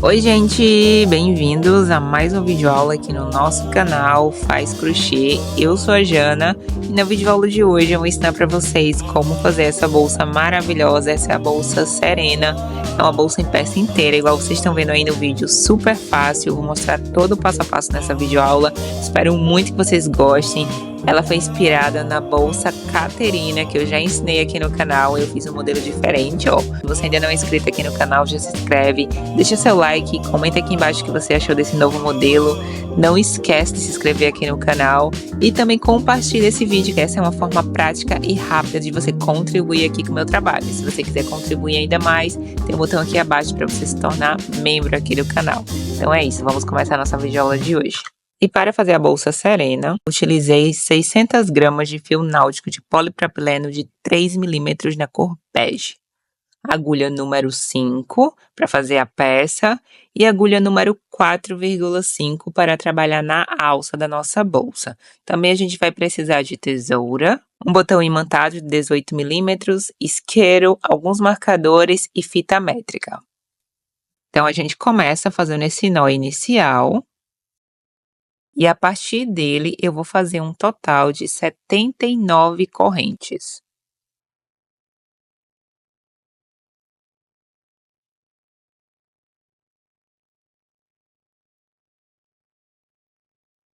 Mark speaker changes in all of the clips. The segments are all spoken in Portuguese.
Speaker 1: Oi gente, bem-vindos a mais um vídeo aula aqui no nosso canal Faz Crochê. Eu sou a Jana e na vídeo aula de hoje eu vou ensinar para vocês como fazer essa bolsa maravilhosa. Essa é a bolsa Serena, é uma bolsa em peça inteira, igual vocês estão vendo aí no vídeo, super fácil. Eu vou mostrar todo o passo a passo nessa vídeo aula, espero muito que vocês gostem. Ela foi inspirada na bolsa Caterina, que eu já ensinei aqui no canal. Eu fiz um modelo diferente, ó. Se você ainda não é inscrito aqui no canal, já se inscreve, deixa seu like, comenta aqui embaixo o que você achou desse novo modelo. Não esquece de se inscrever aqui no canal e também compartilhe esse vídeo, que essa é uma forma prática e rápida de você contribuir aqui com o meu trabalho. Se você quiser contribuir ainda mais, tem um botão aqui abaixo para você se tornar membro aqui do canal. Então é isso, vamos começar a nossa videoaula de hoje. E para fazer a bolsa Serena, utilizei 600 gramas de fio náutico de polipropileno de 3 milímetros na cor bege, agulha número 5 para fazer a peça e agulha número 4,5 para trabalhar na alça da nossa bolsa. Também a gente vai precisar de tesoura, um botão imantado de 18 milímetros, isqueiro, alguns marcadores e fita métrica. Então a gente começa fazendo esse nó inicial. E a partir dele, eu vou fazer um total de 79 correntes.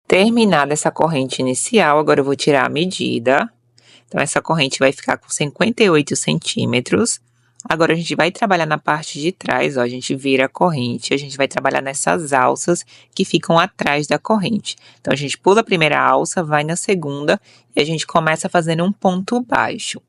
Speaker 1: Terminada essa corrente inicial, agora eu vou tirar a medida. Então, essa corrente vai ficar com 58 centímetros. Agora, a gente vai trabalhar na parte de trás, ó, a gente vira a corrente, a gente vai trabalhar nessas alças que ficam atrás da corrente. Então, a gente pula a primeira alça, vai na segunda e a gente começa fazendo um ponto baixo.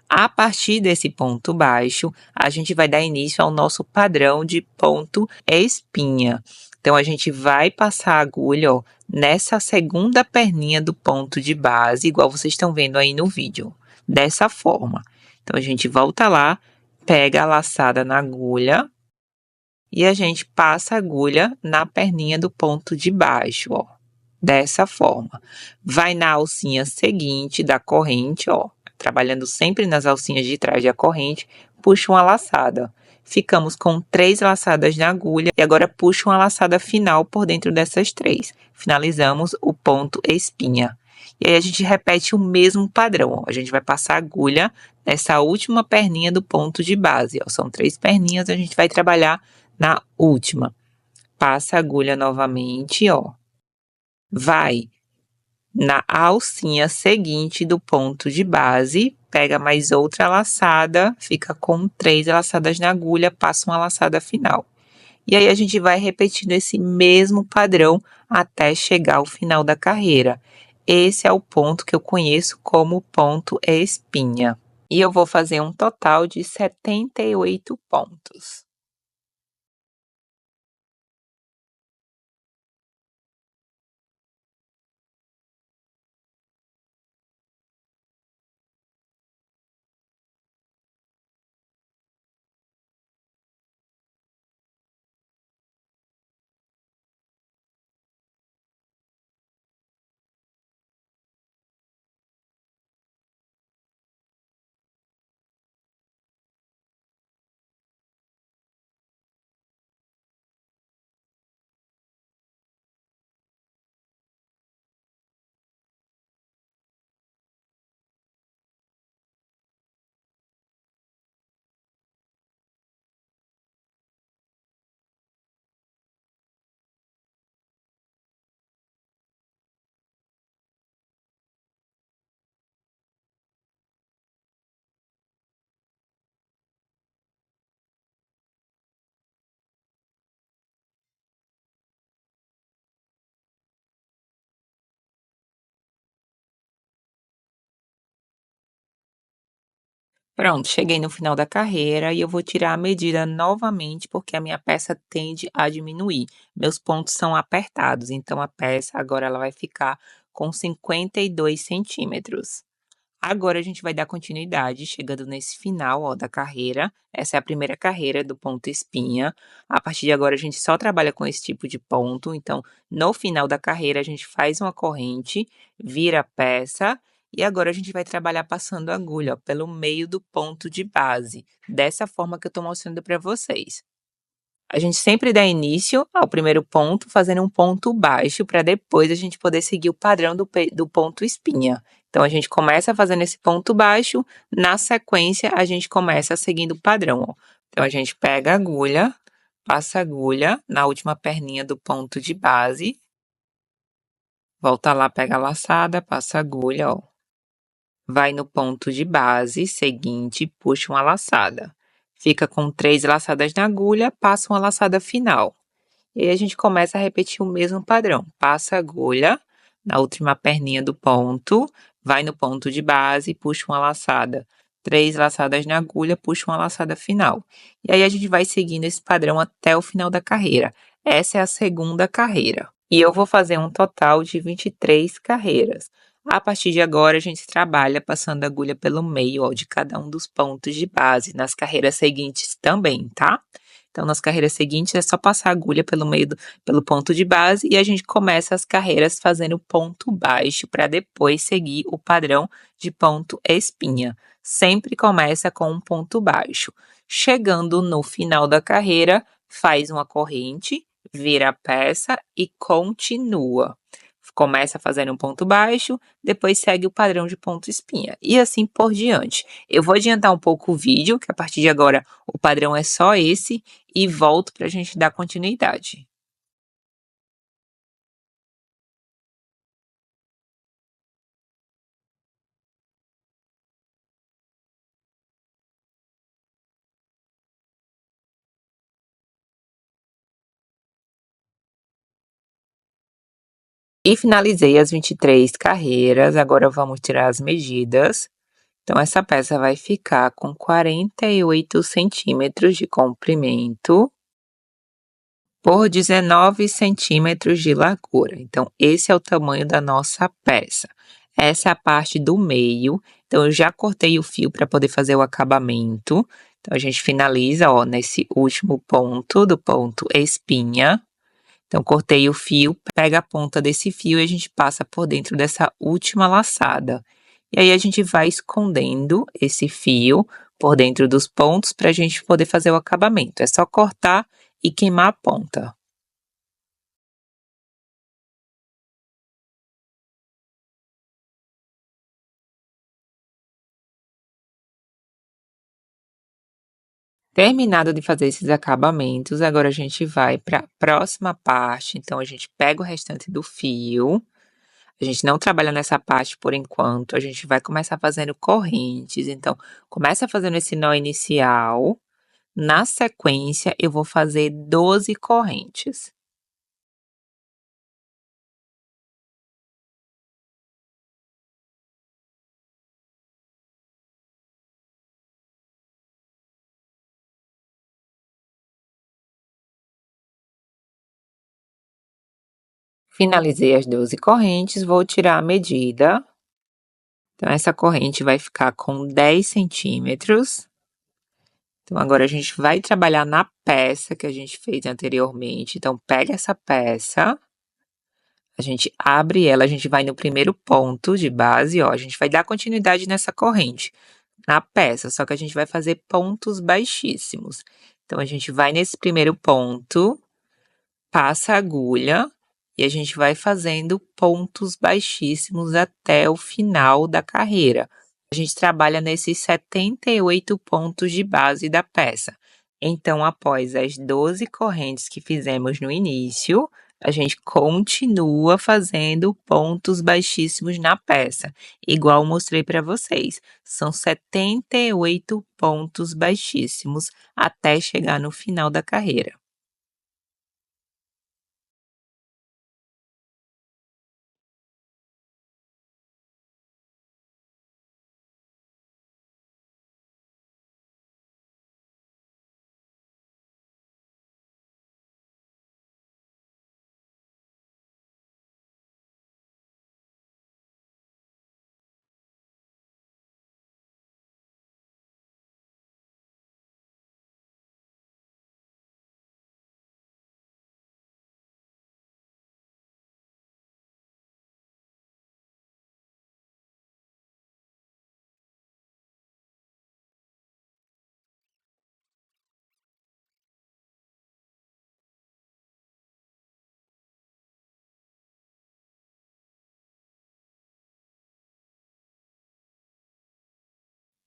Speaker 1: A partir desse ponto baixo, a gente vai dar início ao nosso padrão de ponto espinha. Então, a gente vai passar a agulha, ó, nessa segunda perninha do ponto de base, igual vocês estão vendo aí no vídeo, dessa forma. Então, a gente volta lá, pega a laçada na agulha e a gente passa a agulha na perninha do ponto de baixo, ó, dessa forma. Vai na alcinha seguinte da corrente, ó, trabalhando sempre nas alcinhas de trás da corrente, puxa uma laçada. Ficamos com 3 laçadas na agulha e agora puxa uma laçada final por dentro dessas 3. Finalizamos o ponto espinha. E aí a gente repete o mesmo padrão, ó. A gente vai passar a agulha nessa última perninha do ponto de base, ó. São 3 perninhas, a gente vai trabalhar na última. Passa a agulha novamente, ó. Vai na alcinha seguinte do ponto de base, pega mais outra laçada, fica com 3 laçadas na agulha, passa uma laçada final. E aí a gente vai repetindo esse mesmo padrão até chegar ao final da carreira. Esse é o ponto que eu conheço como ponto espinha. E eu vou fazer um total de 78 pontos. Pronto, cheguei no final da carreira e eu vou tirar a medida novamente, porque a minha peça tende a diminuir. Meus pontos são apertados, então a peça agora ela vai ficar com 52 centímetros. Agora a gente vai dar continuidade, chegando nesse final, ó, da carreira. Essa é a primeira carreira do ponto espinha. A partir de agora a gente só trabalha com esse tipo de ponto. Então, no final da carreira a gente faz uma corrente, vira a peça e agora a gente vai trabalhar passando a agulha, ó, pelo meio do ponto de base, dessa forma que eu tô mostrando para vocês. A gente sempre dá início ao primeiro ponto fazendo um ponto baixo para depois a gente poder seguir o padrão do ponto espinha. Então a gente começa fazendo esse ponto baixo, na sequência a gente começa seguindo o padrão, ó. Então a gente pega a agulha, passa a agulha na última perninha do ponto de base, volta lá, pega a laçada, passa a agulha, ó. Vai no ponto de base seguinte, puxa uma laçada. Fica com 3 laçadas na agulha, passa uma laçada final. E aí a gente começa a repetir o mesmo padrão. Passa a agulha na última perninha do ponto, vai no ponto de base, puxa uma laçada. 3 laçadas na agulha, puxa uma laçada final. E aí a gente vai seguindo esse padrão até o final da carreira. Essa é a segunda carreira. E eu vou fazer um total de 23 carreiras. A partir de agora, a gente trabalha passando a agulha pelo meio, ó, de cada um dos pontos de base, nas carreiras seguintes também, tá? Então, nas carreiras seguintes, é só passar a agulha pelo ponto de base e a gente começa as carreiras fazendo ponto baixo para depois seguir o padrão de ponto espinha. Sempre começa com um ponto baixo. Chegando no final da carreira, faz uma corrente, vira a peça e continua. Começa fazendo um ponto baixo, depois segue o padrão de ponto espinha, e assim por diante. Eu vou adiantar um pouco o vídeo, que a partir de agora o padrão é só esse, e volto para a gente dar continuidade. E finalizei as 23 carreiras, agora vamos tirar as medidas. Então essa peça vai ficar com 48 centímetros de comprimento por 19 centímetros de largura. Então esse é o tamanho da nossa peça. Essa é a parte do meio, então eu já cortei o fio para poder fazer o acabamento. Então a gente finaliza, ó, nesse último ponto do ponto espinha. Então, cortei o fio, pega a ponta desse fio e a gente passa por dentro dessa última laçada. E aí a gente vai escondendo esse fio por dentro dos pontos para a gente poder fazer o acabamento. É só cortar e queimar a ponta. Terminado de fazer esses acabamentos, agora a gente vai para a próxima parte. Então, a gente pega o restante do fio. A gente não trabalha nessa parte por enquanto, a gente vai começar fazendo correntes. Então, começa fazendo esse nó inicial. Na sequência, eu vou fazer 12 correntes. Finalizei as 12 correntes, vou tirar a medida. Então, essa corrente vai ficar com 10 centímetros. Então, agora a gente vai trabalhar na peça que a gente fez anteriormente. Então, pega essa peça, a gente abre ela, a gente vai no primeiro ponto de base, ó, a gente vai dar continuidade nessa corrente, na peça, só que a gente vai fazer pontos baixíssimos. Então, a gente vai nesse primeiro ponto, passa a agulha e a gente vai fazendo pontos baixíssimos até o final da carreira. A gente trabalha nesses 78 pontos de base da peça. Então, após as 12 correntes que fizemos no início, a gente continua fazendo pontos baixíssimos na peça, igual mostrei para vocês. São 78 pontos baixíssimos até chegar no final da carreira.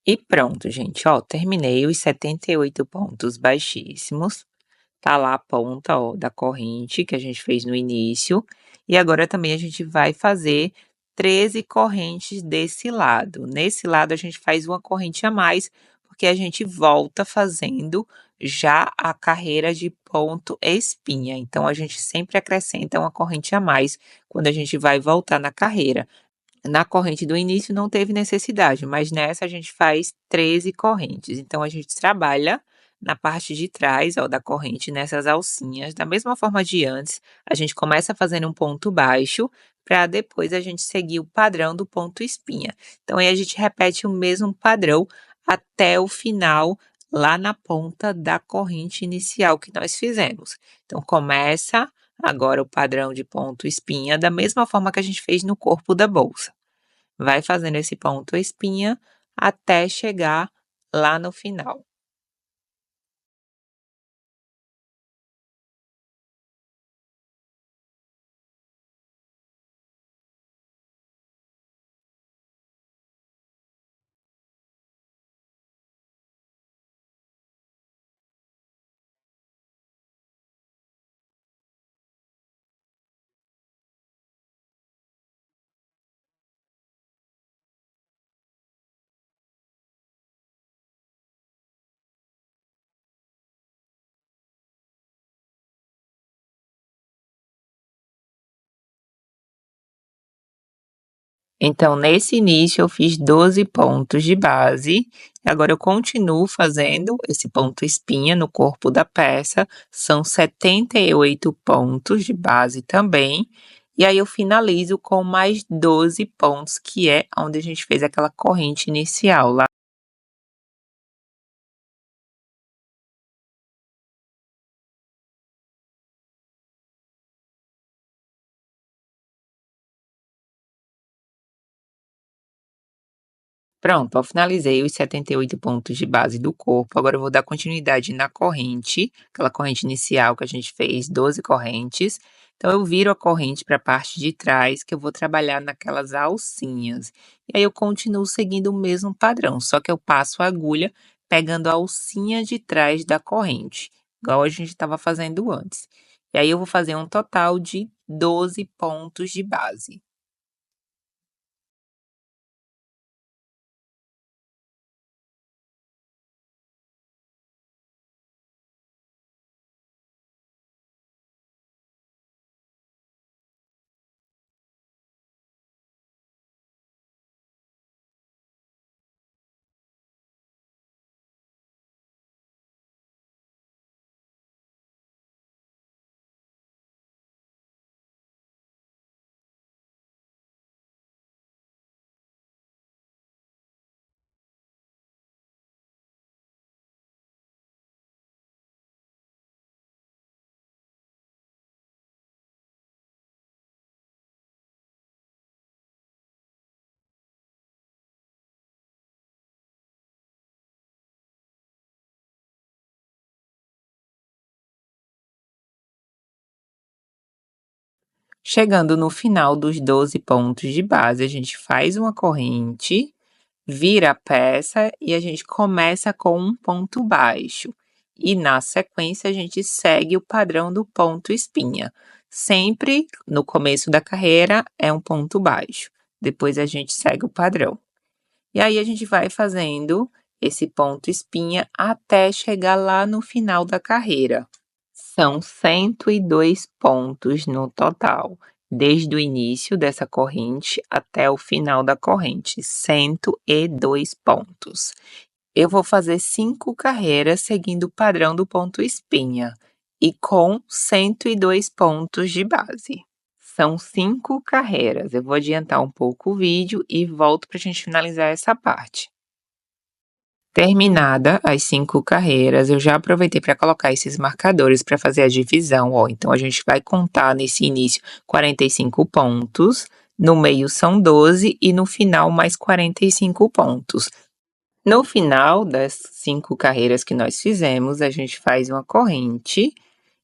Speaker 1: E pronto, gente, ó, terminei os 78 pontos baixíssimos. Tá lá a ponta, ó, da corrente que a gente fez no início. E agora também a gente vai fazer 13 correntes desse lado. Nesse lado a gente faz uma corrente a mais, porque a gente volta fazendo já a carreira de ponto espinha. Então a gente sempre acrescenta uma corrente a mais quando a gente vai voltar na carreira. Na corrente do início não teve necessidade, mas nessa a gente faz 13 correntes. Então a gente trabalha na parte de trás, ó, da corrente, nessas alcinhas, da mesma forma de antes, a gente começa fazendo um ponto baixo, para depois a gente seguir o padrão do ponto espinha. Então aí a gente repete o mesmo padrão até o final, lá na ponta da corrente inicial que nós fizemos. Então começa agora o padrão de ponto espinha, da mesma forma que a gente fez no corpo da bolsa. Vai fazendo esse ponto espinha até chegar lá no final. Então, nesse início eu fiz 12 pontos de base, e agora eu continuo fazendo esse ponto espinha no corpo da peça, são 78 pontos de base também, e aí eu finalizo com mais 12 pontos, que é onde a gente fez aquela corrente inicial lá. Pronto, ó, finalizei os 78 pontos de base do corpo, agora eu vou dar continuidade na corrente, aquela corrente inicial que a gente fez, 12 correntes. Então eu viro a corrente para a parte de trás, que eu vou trabalhar naquelas alcinhas. E aí eu continuo seguindo o mesmo padrão, só que eu passo a agulha pegando a alcinha de trás da corrente, igual a gente estava fazendo antes. E aí eu vou fazer um total de 12 pontos de base. Chegando no final dos 12 pontos de base, a gente faz uma corrente, vira a peça e a gente começa com um ponto baixo. E na sequência a gente segue o padrão do ponto espinha. Sempre no começo da carreira é um ponto baixo, depois a gente segue o padrão. E aí a gente vai fazendo esse ponto espinha até chegar lá no final da carreira. São 102 pontos no total, desde o início dessa corrente até o final da corrente, 102 pontos. Eu vou fazer 5 carreiras seguindo o padrão do ponto espinha e com 102 pontos de base. São 5 carreiras. Eu vou adiantar um pouco o vídeo e volto para a gente finalizar essa parte. Terminada as 5 carreiras, eu já aproveitei para colocar esses marcadores para fazer a divisão, ó. Então a gente vai contar nesse início 45 pontos, no meio são 12 e no final mais 45 pontos. No final das 5 carreiras que nós fizemos, a gente faz uma corrente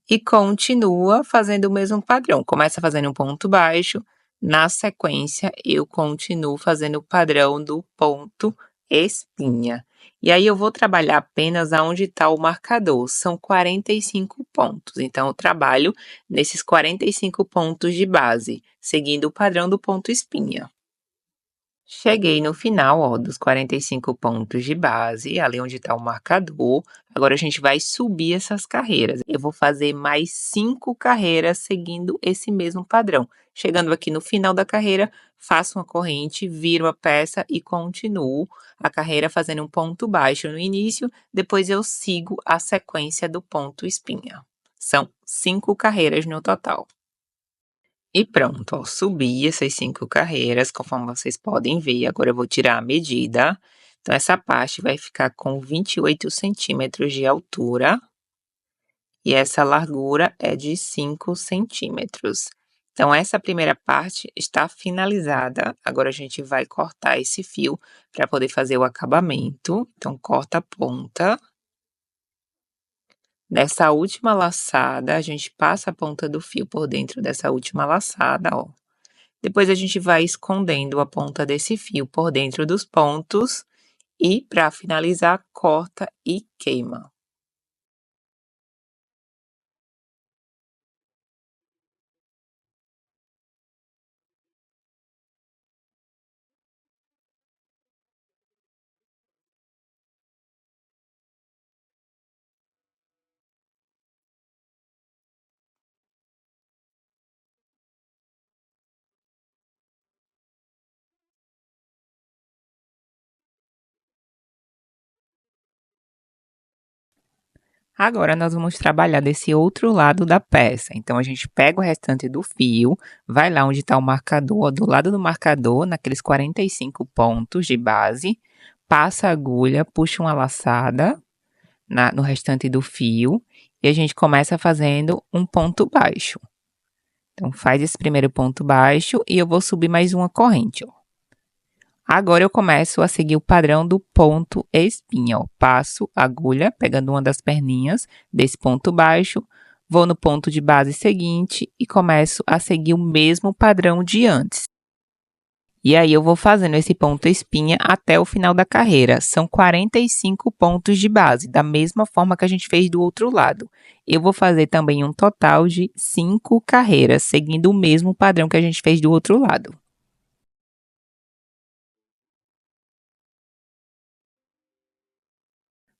Speaker 1: e continua fazendo o mesmo padrão. Começa fazendo um ponto baixo, na sequência eu continuo fazendo o padrão do ponto espinha. E aí eu vou trabalhar apenas aonde está o marcador, são 45 pontos. Então eu trabalho nesses 45 pontos de base, seguindo o padrão do ponto espinha. Cheguei no final, ó, dos 45 pontos de base, ali onde está o marcador. Agora a gente vai subir essas carreiras. Eu vou fazer mais 5 carreiras seguindo esse mesmo padrão. Chegando aqui no final da carreira, faço uma corrente, viro a peça e continuo a carreira fazendo um ponto baixo no início, depois eu sigo a sequência do ponto espinha. São 5 carreiras no total. E pronto, ó, subi essas 5 carreiras, conforme vocês podem ver. Agora eu vou tirar a medida. Então, essa parte vai ficar com 28 centímetros de altura e essa largura é de 5 centímetros. Então, essa primeira parte está finalizada. Agora a gente vai cortar esse fio para poder fazer o acabamento. Então, corta a ponta. Nessa última laçada, a gente passa a ponta do fio por dentro dessa última laçada, ó. Depois a gente vai escondendo a ponta desse fio por dentro dos pontos e, para finalizar, corta e queima. Agora nós vamos trabalhar desse outro lado da peça. Então a gente pega o restante do fio, vai lá onde está o marcador, do lado do marcador, naqueles 45 pontos de base, passa a agulha, puxa uma laçada no restante do fio e a gente começa fazendo um ponto baixo. Então faz esse primeiro ponto baixo e eu vou subir mais uma corrente, ó. Agora eu começo a seguir o padrão do ponto espinha, ó. Passo a agulha, pegando uma das perninhas desse ponto baixo, vou no ponto de base seguinte e começo a seguir o mesmo padrão de antes. E aí eu vou fazendo esse ponto espinha até o final da carreira. São 45 pontos de base, da mesma forma que a gente fez do outro lado. Eu vou fazer também um total de 5 carreiras, seguindo o mesmo padrão que a gente fez do outro lado.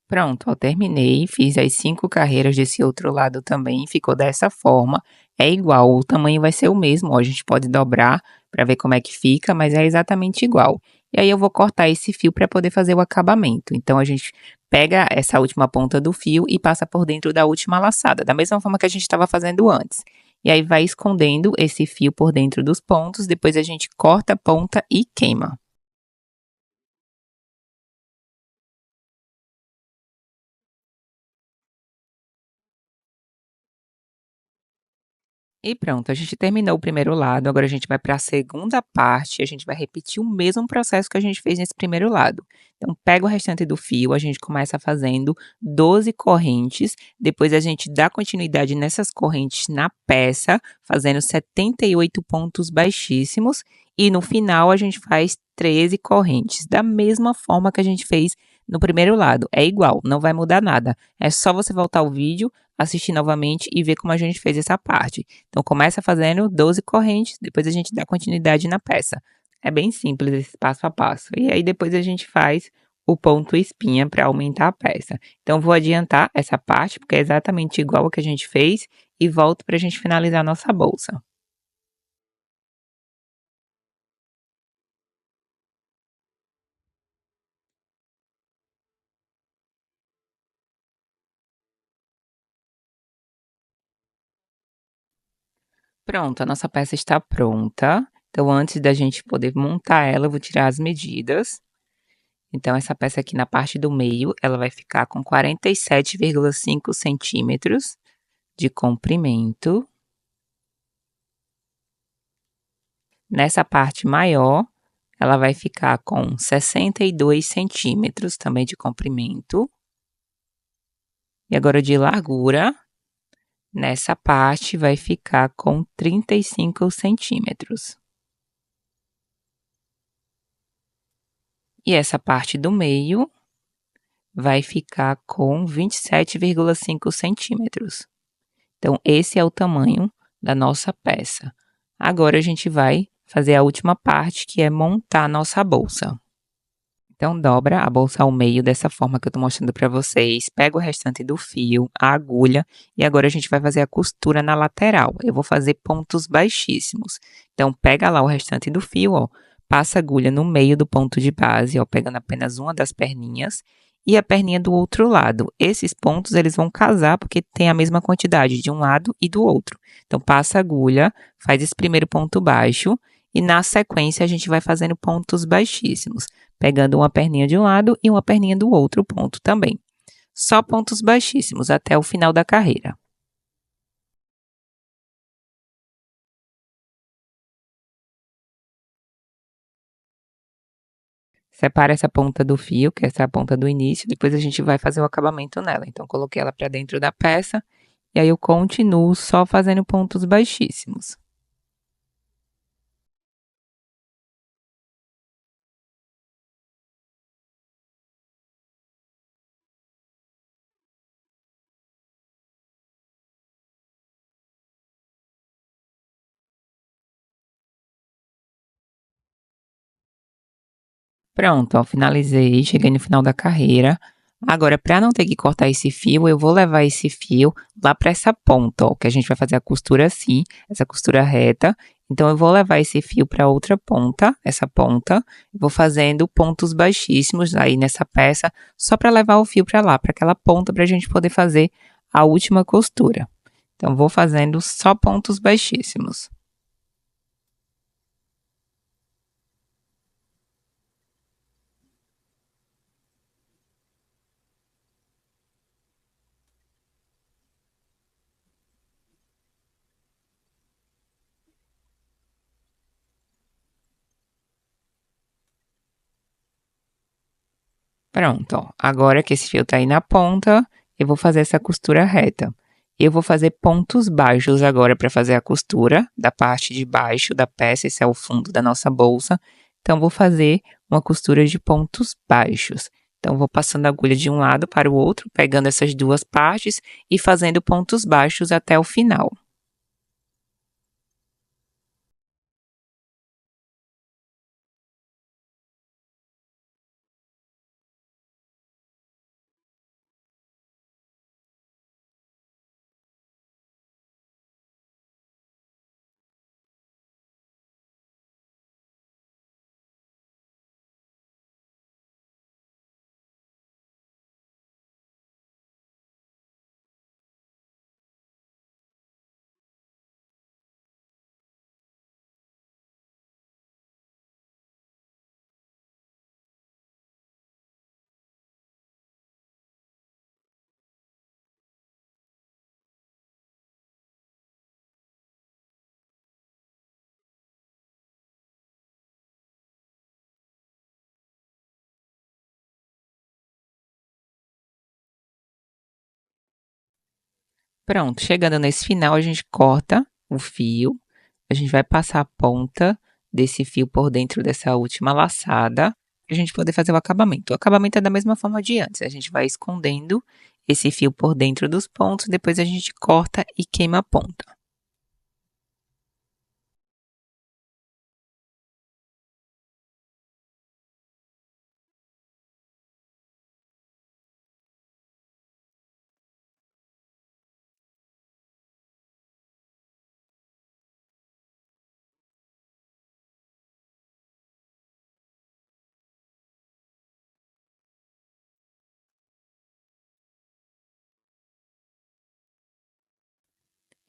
Speaker 1: Pronto, ó, terminei, fiz as 5 carreiras desse outro lado também, ficou dessa forma. É igual, o tamanho vai ser o mesmo, ó, a gente pode dobrar para ver como é que fica, mas é exatamente igual. E aí eu vou cortar esse fio para poder fazer o acabamento. Então a gente pega essa última ponta do fio e passa por dentro da última laçada, da mesma forma que a gente estava fazendo antes. E aí vai escondendo esse fio por dentro dos pontos, depois a gente corta a ponta e queima. E pronto, a gente terminou o primeiro lado, agora a gente vai para a segunda parte, a gente vai repetir o mesmo processo que a gente fez nesse primeiro lado. Então, pega o restante do fio, a gente começa fazendo 12 correntes, depois a gente dá continuidade nessas correntes na peça, fazendo 78 pontos baixíssimos, e no final a gente faz 13 correntes, da mesma forma que a gente fez no primeiro lado. É igual, não vai mudar nada. É só você voltar o vídeo, assistir novamente e ver como a gente fez essa parte. Então, começa fazendo 12 correntes, depois a gente dá continuidade na peça. É bem simples esse passo a passo. E aí, depois a gente faz o ponto espinha para aumentar a peça. Então, vou adiantar essa parte, porque é exatamente igual ao que a gente fez, e volto para a gente finalizar a nossa bolsa. Pronto, a nossa peça está pronta. Então, antes da gente poder montar ela, eu vou tirar as medidas. Então, essa peça aqui na parte do meio, ela vai ficar com 47,5 centímetros de comprimento. Nessa parte maior, ela vai ficar com 62 centímetros também de comprimento. E agora de largura, nessa parte vai ficar com 35 centímetros. E essa parte do meio vai ficar com 27,5 centímetros. Então, esse é o tamanho da nossa peça. Agora, a gente vai fazer a última parte, que é montar a nossa bolsa. Então, dobra a bolsa ao meio dessa forma que eu estou mostrando para vocês. Pega o restante do fio, a agulha, e agora a gente vai fazer a costura na lateral. Eu vou fazer pontos baixíssimos. Então, pega lá o restante do fio, ó, passa a agulha no meio do ponto de base, ó, pegando apenas uma das perninhas, e a perninha do outro lado. Esses pontos, eles vão casar, porque tem a mesma quantidade de um lado e do outro. Então, passa a agulha, faz esse primeiro ponto baixo, e na sequência a gente vai fazendo pontos baixíssimos, pegando uma perninha de um lado e uma perninha do outro ponto também. Só pontos baixíssimos até o final da carreira. Separa essa ponta do fio, que é essa ponta do início, depois a gente vai fazer o acabamento nela. Então, coloquei ela para dentro da peça e aí eu continuo só fazendo pontos baixíssimos. Pronto, ó, finalizei, cheguei no final da carreira. Agora, para não ter que cortar esse fio, eu vou levar esse fio lá para essa ponta, ó, que a gente vai fazer a costura assim, essa costura reta. Então, eu vou levar esse fio para outra ponta, essa ponta, vou fazendo pontos baixíssimos aí nessa peça, só para levar o fio para lá, para aquela ponta, para a gente poder fazer a última costura. Então, vou fazendo só pontos baixíssimos. Pronto, ó. Agora que esse fio tá aí na ponta, eu vou fazer essa costura reta. Eu vou fazer pontos baixos agora para fazer a costura da parte de baixo da peça, esse é o fundo da nossa bolsa. Então, vou fazer uma costura de pontos baixos. Então, vou passando a agulha de um lado para o outro, pegando essas duas partes e fazendo pontos baixos até o final. Pronto, chegando nesse final, a gente corta o fio, a gente vai passar a ponta desse fio por dentro dessa última laçada, para a gente poder fazer o acabamento. O acabamento é da mesma forma de antes, a gente vai escondendo esse fio por dentro dos pontos, depois a gente corta e queima a ponta.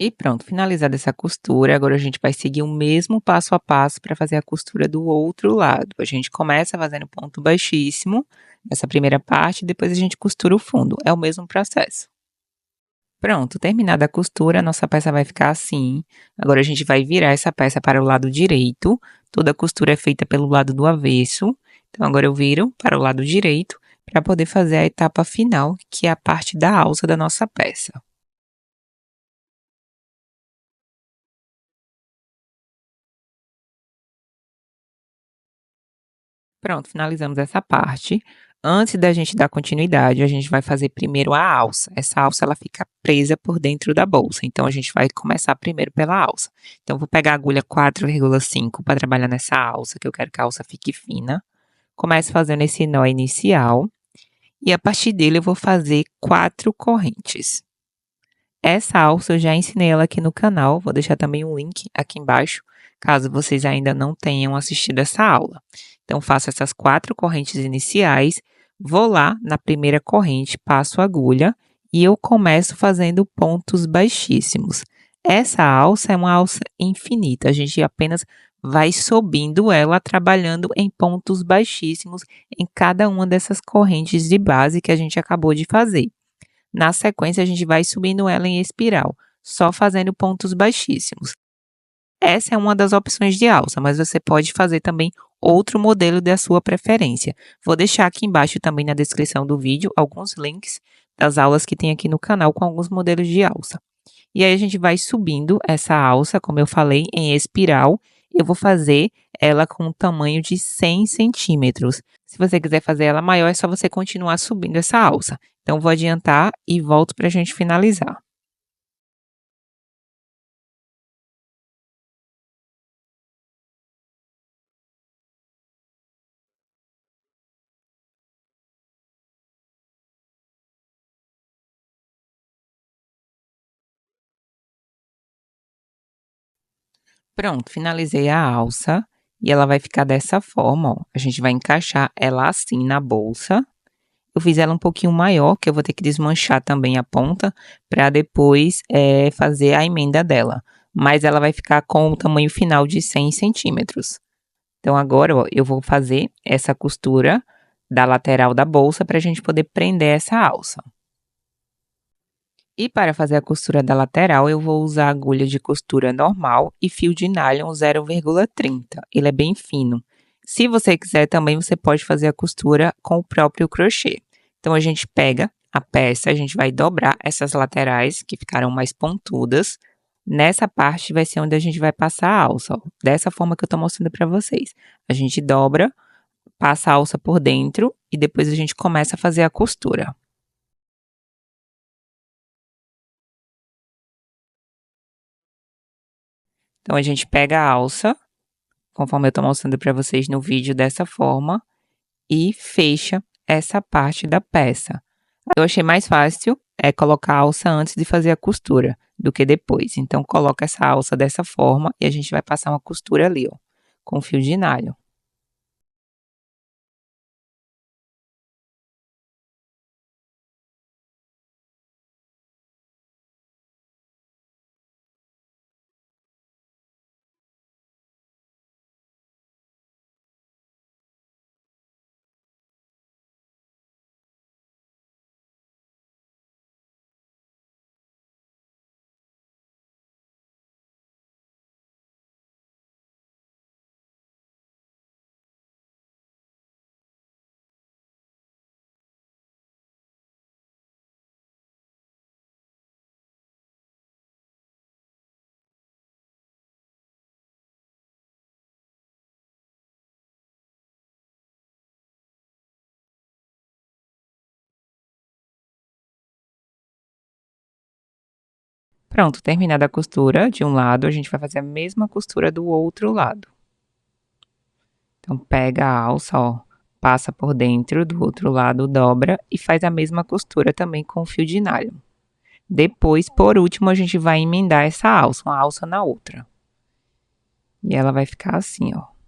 Speaker 1: E pronto, finalizada essa costura, agora a gente vai seguir o mesmo passo a passo para fazer a costura do outro lado. A gente começa fazendo ponto baixíssimo nessa primeira parte, depois a gente costura o fundo. É o mesmo processo. Pronto, terminada a costura, a nossa peça vai ficar assim. Agora a gente vai virar essa peça para o lado direito. Toda a costura é feita pelo lado do avesso. Então agora eu viro para o lado direito para poder fazer a etapa final, que é a parte da alça da nossa peça. Pronto, finalizamos essa parte. Antes da gente dar continuidade, a gente vai fazer primeiro a alça. Essa alça ela fica presa por dentro da bolsa, então a gente vai começar primeiro pela alça. Então eu vou pegar a agulha 4,5 para trabalhar nessa alça, que eu quero que a alça fique fina. Começo fazendo esse nó inicial e a partir dele eu vou fazer 4 correntes. Essa alça eu já ensinei ela aqui no canal, vou deixar também um link aqui embaixo, caso vocês ainda não tenham assistido essa aula. Então, faço essas 4 correntes iniciais, vou lá na primeira corrente, passo a agulha e eu começo fazendo pontos baixíssimos. Essa alça é uma alça infinita, a gente apenas vai subindo ela, trabalhando em pontos baixíssimos em cada uma dessas correntes de base que a gente acabou de fazer. Na sequência, a gente vai subindo ela em espiral, só fazendo pontos baixíssimos. Essa é uma das opções de alça, mas você pode fazer também outro modelo da sua preferência. Vou deixar aqui embaixo também na descrição do vídeo alguns links das aulas que tem aqui no canal com alguns modelos de alça. E aí a gente vai subindo essa alça, como eu falei, em espiral. Eu vou fazer ela com um tamanho de 100 centímetros. Se você quiser fazer ela maior, é só você continuar subindo essa alça. Então, vou adiantar e volto para a gente finalizar. Pronto, finalizei a alça e ela vai ficar dessa forma, ó. A gente vai encaixar ela assim na bolsa. Eu fiz ela um pouquinho maior, que eu vou ter que desmanchar também a ponta para depois fazer a emenda dela. Mas ela vai ficar com o tamanho final de 100 centímetros. Então, agora, ó, eu vou fazer essa costura da lateral da bolsa para a gente poder prender essa alça. E para fazer a costura da lateral, eu vou usar agulha de costura normal e fio de nylon 0,30. Ele é bem fino. Se você quiser também, você pode fazer a costura com o próprio crochê. Então, a gente pega a peça, a gente vai dobrar essas laterais, que ficaram mais pontudas. Nessa parte vai ser onde a gente vai passar a alça, ó, dessa forma que eu estou mostrando para vocês. A gente dobra, passa a alça por dentro e depois a gente começa a fazer a costura. Então, a gente pega a alça, conforme eu estou mostrando para vocês no vídeo dessa forma, e fecha essa parte da peça. Eu achei mais fácil colocar a alça antes de fazer a costura do que depois. Então, coloca essa alça dessa forma e a gente vai passar uma costura ali, ó, com fio de nylon. Pronto, terminada a costura de um lado, a gente vai fazer a mesma costura do outro lado. Então, pega a alça, ó, passa por dentro do outro lado, dobra e faz a mesma costura também com o fio de nylon. Depois, por último, a gente vai emendar essa alça, uma alça na outra. E ela vai ficar assim, ó.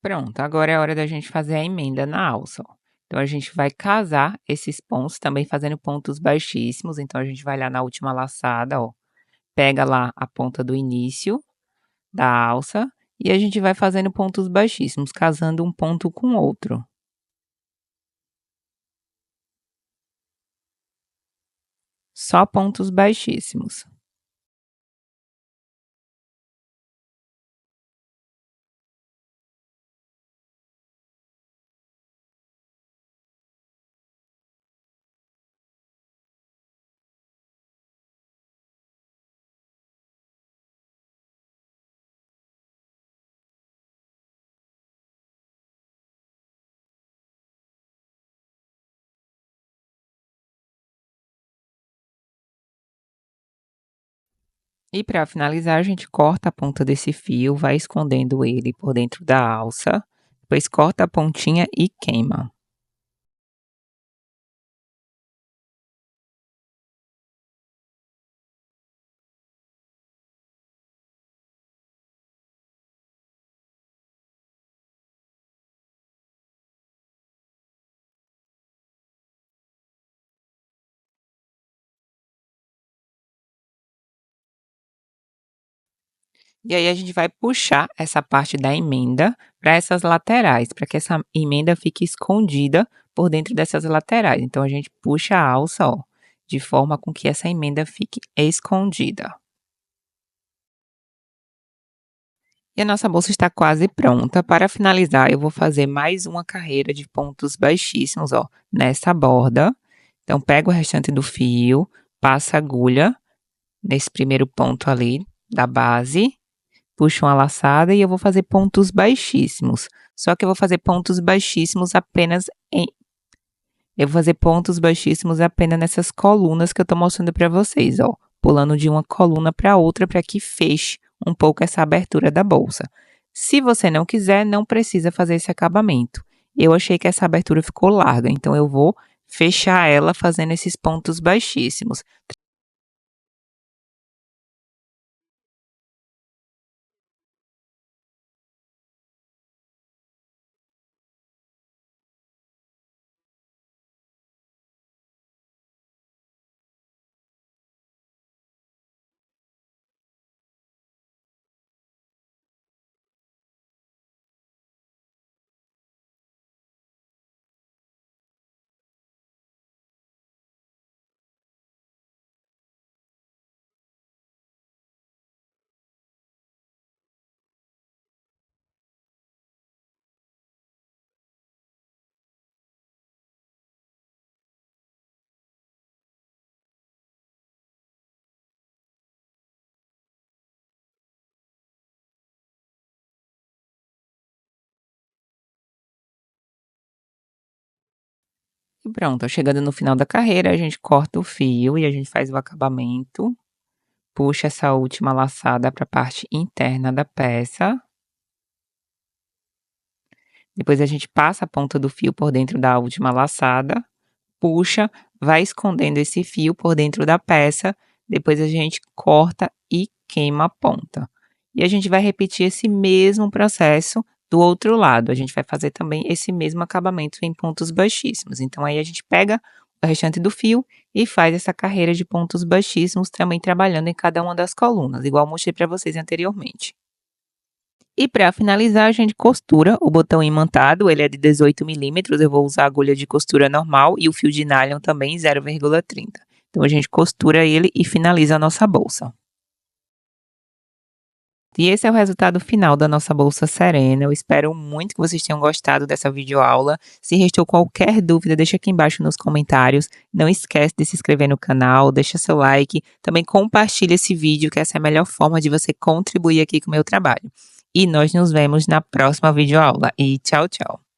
Speaker 1: Pronto, agora é a hora da gente fazer a emenda na alça, ó. Então, a gente vai casar esses pontos, também fazendo pontos baixíssimos. Então, a gente vai lá na última laçada, ó, pega lá a ponta do início da alça e a gente vai fazendo pontos baixíssimos, casando um ponto com o outro. Só pontos baixíssimos. E para finalizar, a gente corta a ponta desse fio, vai escondendo ele por dentro da alça, depois corta a pontinha e queima. E aí a gente vai puxar essa parte da emenda para essas laterais, para que essa emenda fique escondida por dentro dessas laterais. Então a gente puxa a alça, ó, de forma com que essa emenda fique escondida. E a nossa bolsa está quase pronta. Para finalizar, eu vou fazer mais uma carreira de pontos baixíssimos, ó, nessa borda. Então pego o restante do fio, passa a agulha nesse primeiro ponto ali da base, puxo uma laçada e eu vou fazer pontos baixíssimos. Só que eu vou fazer pontos baixíssimos apenas nessas colunas que eu tô mostrando para vocês, ó, pulando de uma coluna para outra para que feche um pouco essa abertura da bolsa. Se você não quiser, não precisa fazer esse acabamento. Eu achei que essa abertura ficou larga, então eu vou fechar ela fazendo esses pontos baixíssimos. E pronto, chegando no final da carreira, a gente corta o fio e a gente faz o acabamento. Puxa essa última laçada para a parte interna da peça. Depois a gente passa a ponta do fio por dentro da última laçada, puxa, vai escondendo esse fio por dentro da peça, depois a gente corta e queima a ponta. E a gente vai repetir esse mesmo processo do outro lado, a gente vai fazer também esse mesmo acabamento em pontos baixíssimos. Então aí a gente pega o restante do fio e faz essa carreira de pontos baixíssimos, também trabalhando em cada uma das colunas, igual mostrei para vocês anteriormente. E para finalizar, a gente costura o botão imantado, ele é de 18 milímetros, eu vou usar a agulha de costura normal e o fio de nylon também 0,30. Então a gente costura ele e finaliza a nossa bolsa. E esse é o resultado final da nossa bolsa Serena. Eu espero muito que vocês tenham gostado dessa videoaula. Se restou qualquer dúvida, deixa aqui embaixo nos comentários. Não esquece de se inscrever no canal, deixa seu like, também compartilha esse vídeo, que essa é a melhor forma de você contribuir aqui com o meu trabalho. E nós nos vemos na próxima videoaula. E tchau, tchau!